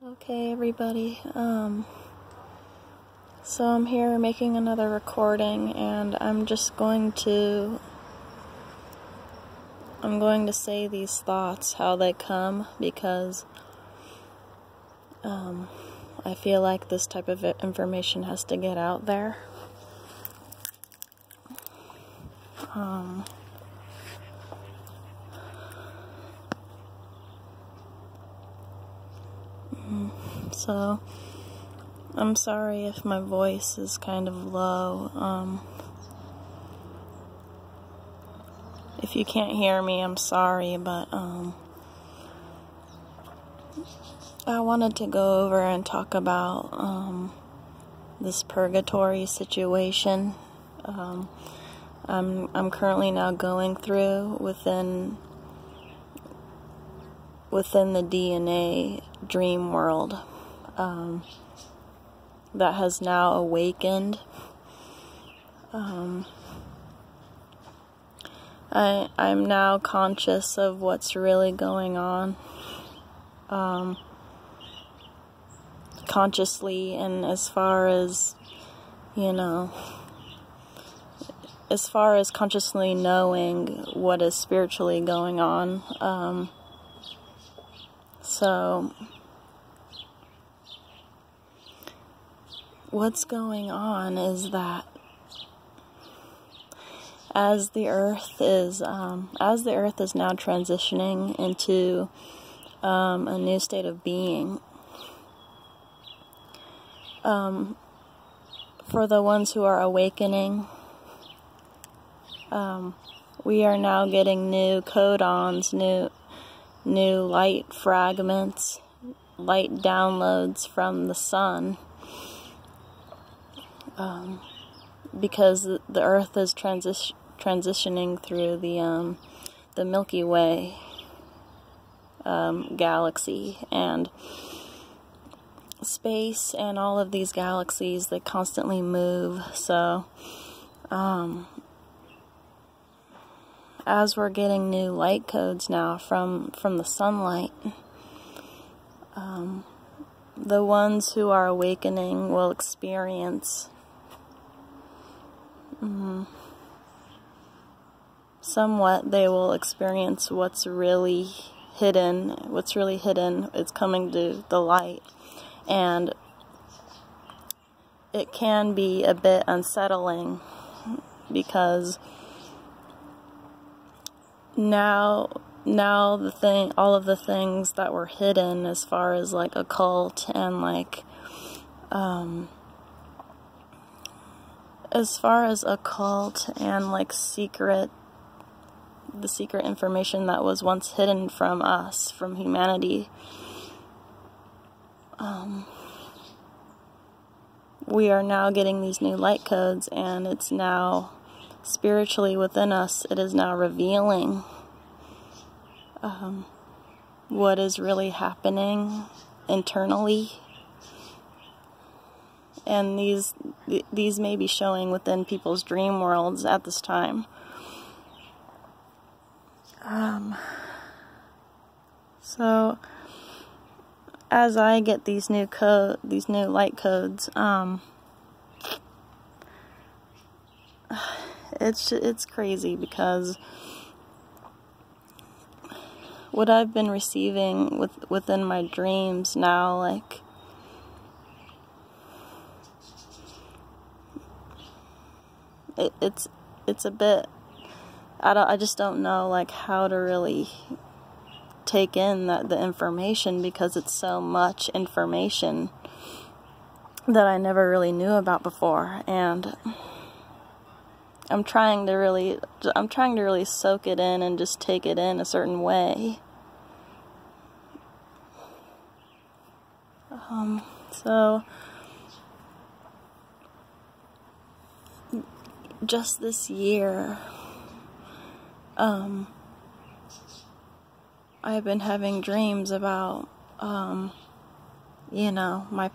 Okay, everybody, so I'm here making another recording, and I'm going to say these thoughts how they come, because I feel like this type of information has to get out there. So, I'm sorry if my voice is kind of low. If you can't hear me, I'm sorry, but I wanted to go over and talk about this purgatory situation. I'm currently now going through within the DNA dream world that has now awakened. I'm now conscious of what's really going on, consciously, and as far as consciously knowing what is spiritually going on. So what's going on is that as the earth is now transitioning into a new state of being, for the ones who are awakening, we are now getting new codons, new light fragments, light downloads from the sun, because the earth is transitioning through the Milky Way galaxy, and space, and all of these galaxies, they constantly move. So as we're getting new light codes now from the sunlight, the ones who are awakening will experience somewhat, they will experience what's really hidden. What's really hidden is coming to the light, and it can be a bit unsettling, because now all of the things that were hidden, as far as like occult and like the secret information that was once hidden from us, from humanity, we are now getting these new light codes, and it's now spiritually within us. It is now revealing what is really happening internally, and these may be showing within people's dream worlds at this time. So as I get these new light codes, it's crazy, because what I've been receiving within my dreams now, like, it's a bit, I just don't know like how to really take in the information, because it's so much information that I never really knew about before, and I'm trying to really soak it in and just take it in a certain way. So just this year, I've been having dreams about, my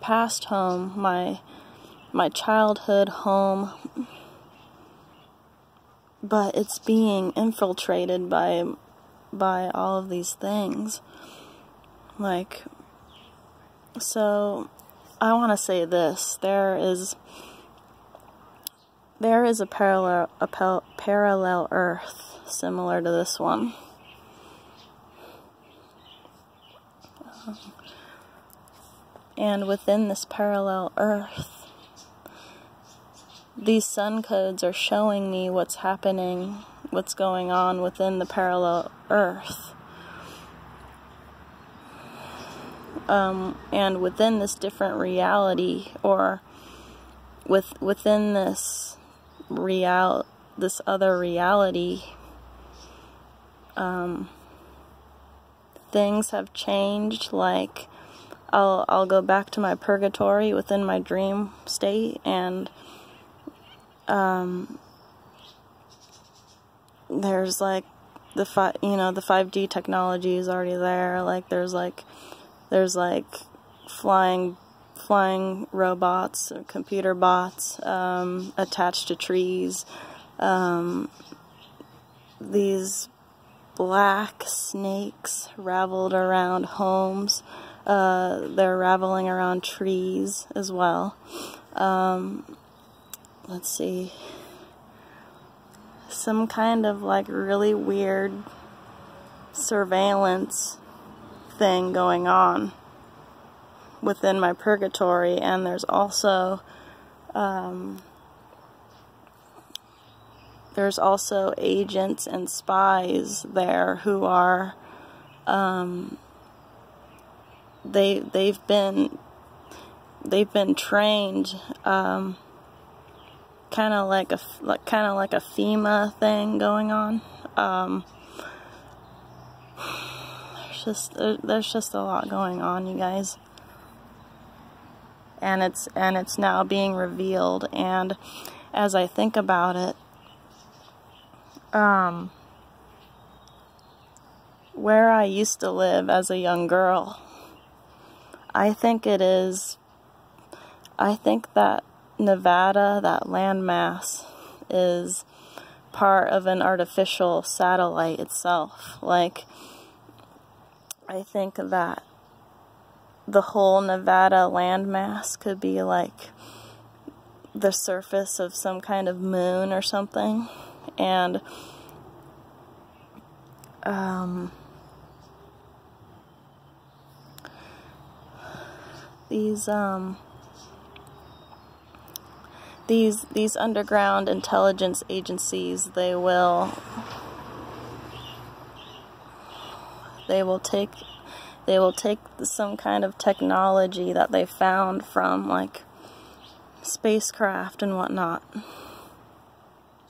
past home, my childhood home, but it's being infiltrated by all of these things. Like, So I want to say this: there is a parallel Earth similar to this one. And within this parallel Earth, these sun codes are showing me what's happening, what's going on within the parallel Earth. And within this different reality, or within this other reality, things have changed. Like, I'll go back to my purgatory within my dream state, and there's like the 5D technology is already there. Like there's flying robots, computer bots attached to trees. These black snakes raveled around homes. They're raveling around trees as well. Let's see. Some kind of like really weird surveillance thing going on within my purgatory, and there's also agents and spies there who are they've been trained kind of like a FEMA thing going on. There's just a lot going on, you guys, and it's now being revealed. And as I think about it, where I used to live as a young girl, I think that Nevada, that landmass, is part of an artificial satellite itself. Like, I think that the whole Nevada landmass could be like the surface of some kind of moon or something, and these underground intelligence agencies, they will take some kind of technology that they found from like spacecraft and whatnot,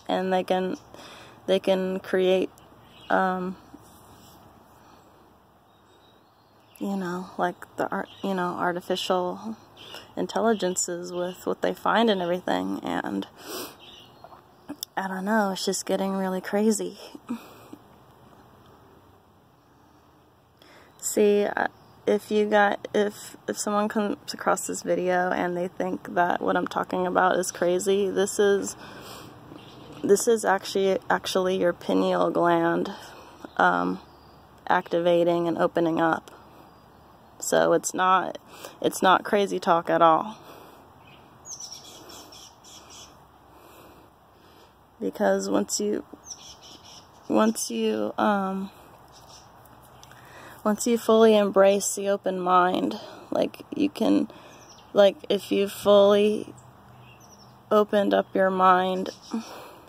and they can create like artificial intelligences with what they find and everything. And I don't know, it's just getting really crazy. See, if someone comes across this video and they think that what I'm talking about is crazy, this is actually your pineal gland activating and opening up. So it's not crazy talk at all. Because once you fully embrace the open mind, like you can, like if you fully opened up your mind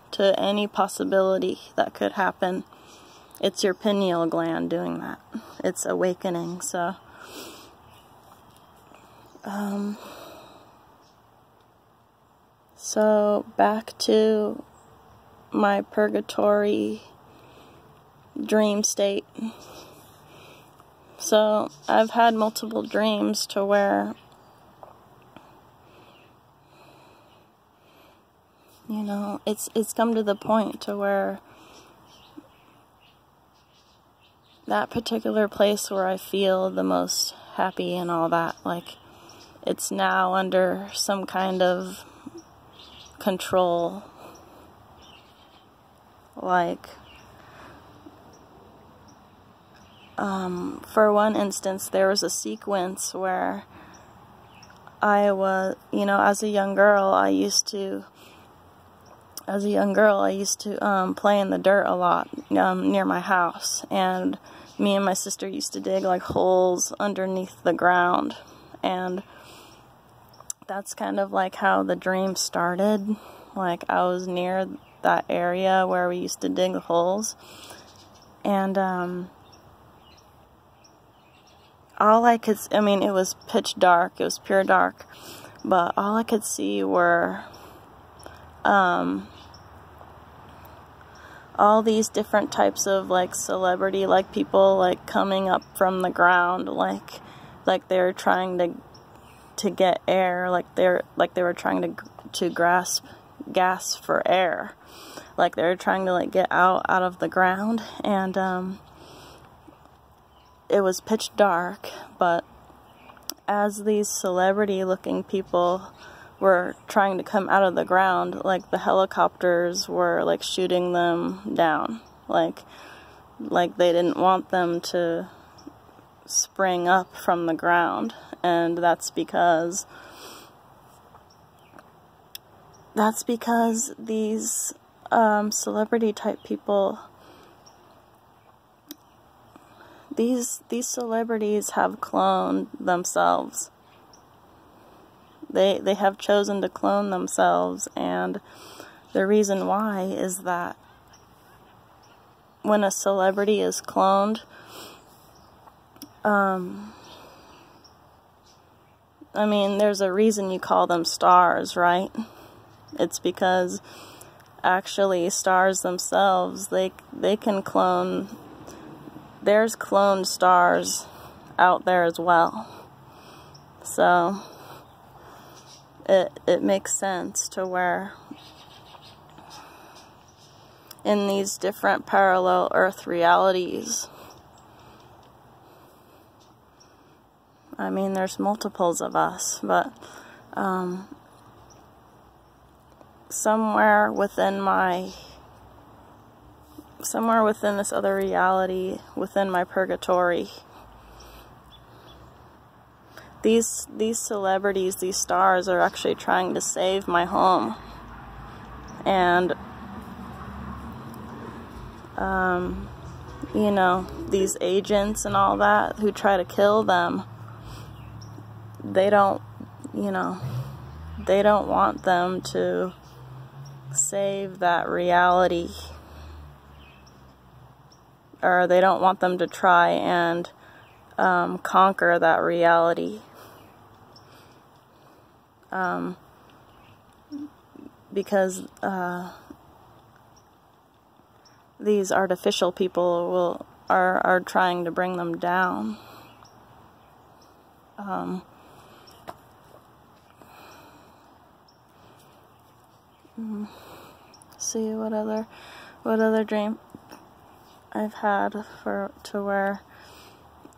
to any possibility that could happen, it's your pineal gland doing that. It's awakening. So back to my purgatory dream state. So I've had multiple dreams to where, it's come to the point to where that particular place where I feel the most happy and all that, like, it's now under some kind of control. Like, for one instance, there was a sequence where I was, you know, as a young girl, I used to play in the dirt a lot near my house, and me and my sister used to dig like holes underneath the ground, and that's kind of like how the dream started. Like, I was near that area where we used to dig holes, and all I could, I mean, it was pitch dark, it was pure dark, but all I could see were all these different types of like celebrity, like people like coming up from the ground, like they're trying to get air, like they were trying to gasp for air, like they were trying to like get out of the ground. And it was pitch dark, but as these celebrity looking people were trying to come out of the ground, like the helicopters were like shooting them down, like they didn't want them to spring up from the ground. And that's because these celebrity type people, these celebrities have cloned themselves. They have chosen to clone themselves, and the reason why is that when a celebrity is cloned, I mean, there's a reason you call them stars, right? It's because actually stars themselves, they can clone. There's cloned stars out there as well. So it makes sense to where in these different parallel Earth realities, I mean, there's multiples of us, but somewhere within this other reality, within my purgatory, these celebrities, these stars are actually trying to save my home. And you know, these agents and all that who try to kill them, they don't want them to save that reality, or they don't want them to try and conquer that reality, because these artificial people are trying to bring them down. See what other dream I've had to where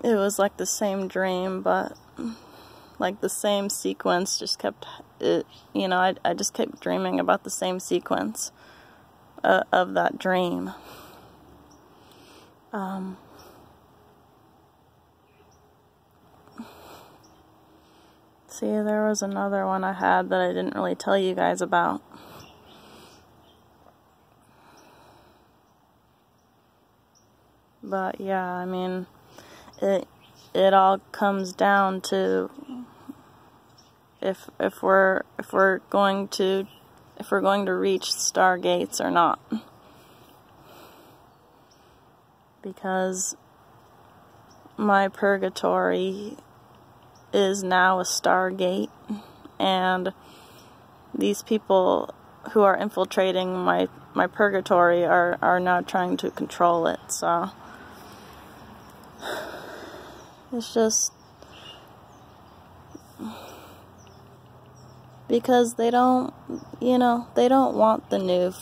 it was like the same dream, but like the same sequence just kept it, you know, I just kept dreaming about the same sequence of that dream. See, there was another one I had that I didn't really tell you guys about. But yeah, I mean, it all comes down to if we're going to reach stargates or not. Because my purgatory is now a stargate, and these people who are infiltrating my purgatory are now trying to control it. So it's just because they don't want the new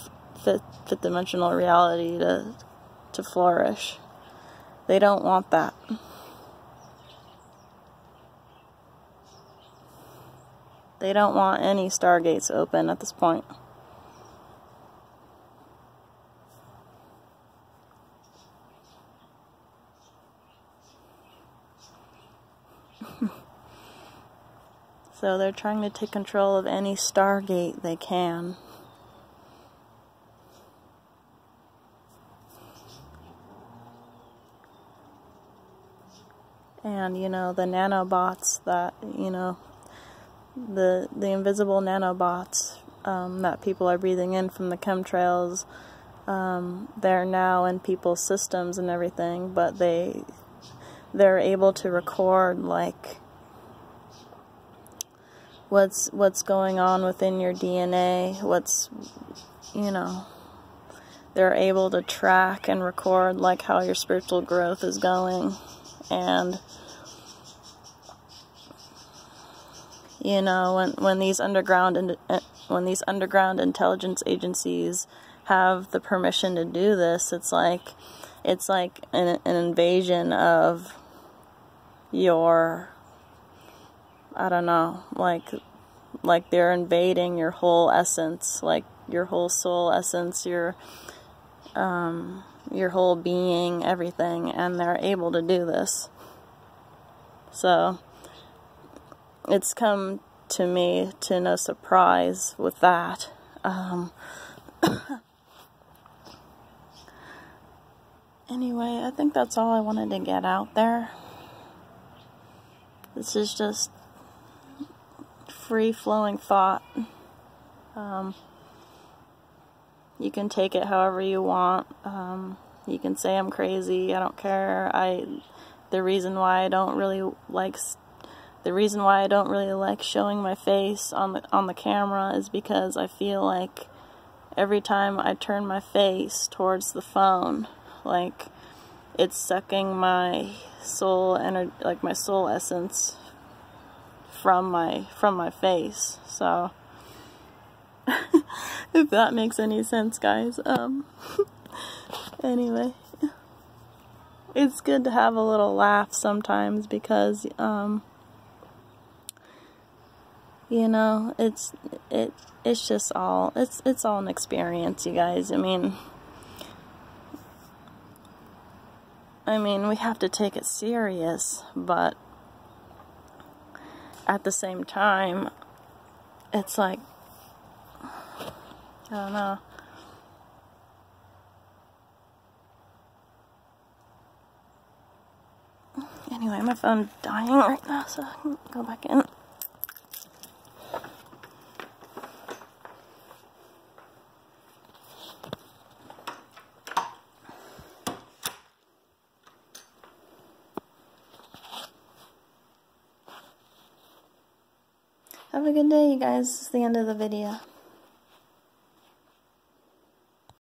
fifth dimensional reality to flourish. They don't want that. They don't want any stargates open at this point. So they're trying to take control of any Stargate they can. And, you know, the nanobots that, you know, the invisible nanobots that people are breathing in from the chemtrails, they're now in people's systems and everything, but they're able to record, like, what's going on within your DNA, you know, they're able to track and record, like, how your spiritual growth is going. And, you know, when these underground intelligence agencies have the permission to do this, it's like an invasion of your, I don't know, like they're invading your whole essence, like your whole soul essence, your whole being, everything, and they're able to do this. So it's come to me to no surprise with that. Anyway, I think that's all I wanted to get out there. This is just free-flowing thought. You can take it however you want. You can say I'm crazy. I don't care. The reason why I don't really like showing my face on the camera is because I feel like every time I turn my face towards the phone, like it's sucking my soul like my soul essence from my face. So if that makes any sense, guys. Anyway, it's good to have a little laugh sometimes because you know, it's just all it's all an experience, you guys. I mean we have to take it serious, but at the same time, it's like, I don't know. Anyway, my phone's dying right now, so I can go back in. Have a good day, you guys. This is the end of the video.